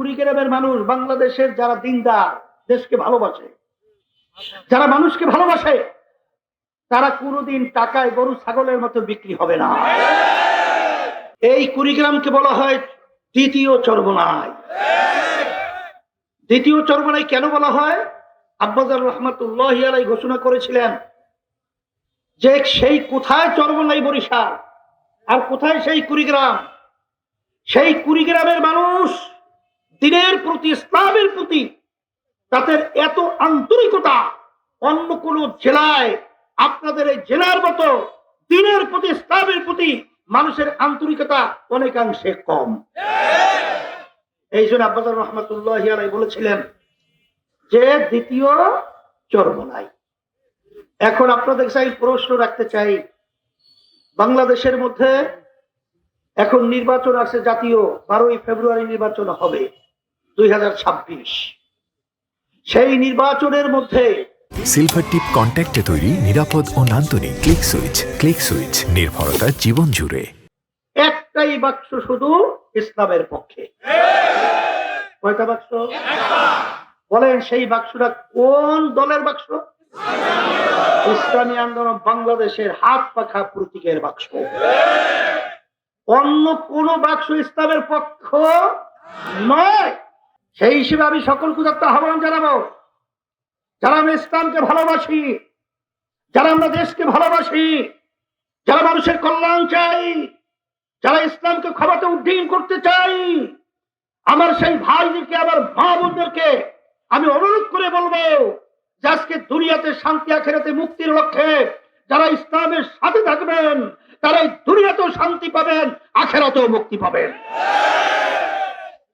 কুড়িগ্রামের মানুষ, বাংলাদেশের যারা দিনদার, দেশকে ভালোবাসে, যারা মানুষকে ভালোবাসে, তারা কোনোদিন টাকায় গরু ছাগলের মতো বিক্রি হবে না। এই কুড়িগ্রামকে বলা হয় দ্বিতীয় চরমনাই। দ্বিতীয় চরমনাই কেন বলা হয়? আব্বাজার রহমাতুল্লাহি আলাইহি ঘোষণা করেছিলেন যে সেই কোথায় চরমনাই বরিশাল আর কোথায় সেই কুড়িগ্রাম। সেই কুড়িগ্রামের মানুষ দিনের প্রতি, ইসলামের প্রতি তাদের এত আন্তরিকতা, অন্য কোন জেলায় আপনাদের এই জেলার মতো দিনের প্রতি, ইসলামের প্রতি মানুষের আন্তরিকতা অনেকাংশে কম। এই জন্য আব্বাজার রহমাতুল্লাহি আলাইহি বলেছিলেন যে দ্বিতীয় চরমনাই। এখন আপনাদের কাছে প্রশ্ন রাখতে চাই, বাংলাদেশের মধ্যে এখন নির্বাচন আছে, জাতীয় 12ই ফেব্রুয়ারি নির্বাচন হবে 2026। সেই নির্বাচনের মধ্যে সিলভার টিপ কন্ট্যাক্টে তৈরি নিরাপদ ও নান্দনিক ক্লিক সুইচ। ক্লিক সুইচ, নির্ভরতা জীবন জুড়ে। একটাই বাক্স শুধু ইসলামের পক্ষে। কয়টা বাক্স? বলেন সেই বাক্সটা কোন দলের বাক্স? ইসলামী আন্দোলন বাংলাদেশের হাত পাখা প্রতীকের বাক্স। অন্য কোন বাক্স ইসলামের পক্ষ নয়। সেই হিসেবে আমি সকলকে একটা আহ্বান জানাবো, যারা আমরা ইসলামকে ভালোবাসি, যারা আমরা দেশকে ভালোবাসি, যারা মানুষের কল্যাণ চাই, যারা ইসলামকে ক্ষমতা উড্ডীন করতে চাই, আমার সেই ভাইদেরকে, আমার মা বোনদেরকে আমি অনুরোধ করে বলবো যে আজকে দুনিয়াতে শান্তি, আখিরাতে মুক্তির লক্ষ্যে যারা ইসলামের সাথে থাকবেন তারা এই দুনিয়াতেও শান্তি পাবেন, আখিরাতেও মুক্তি পাবেন।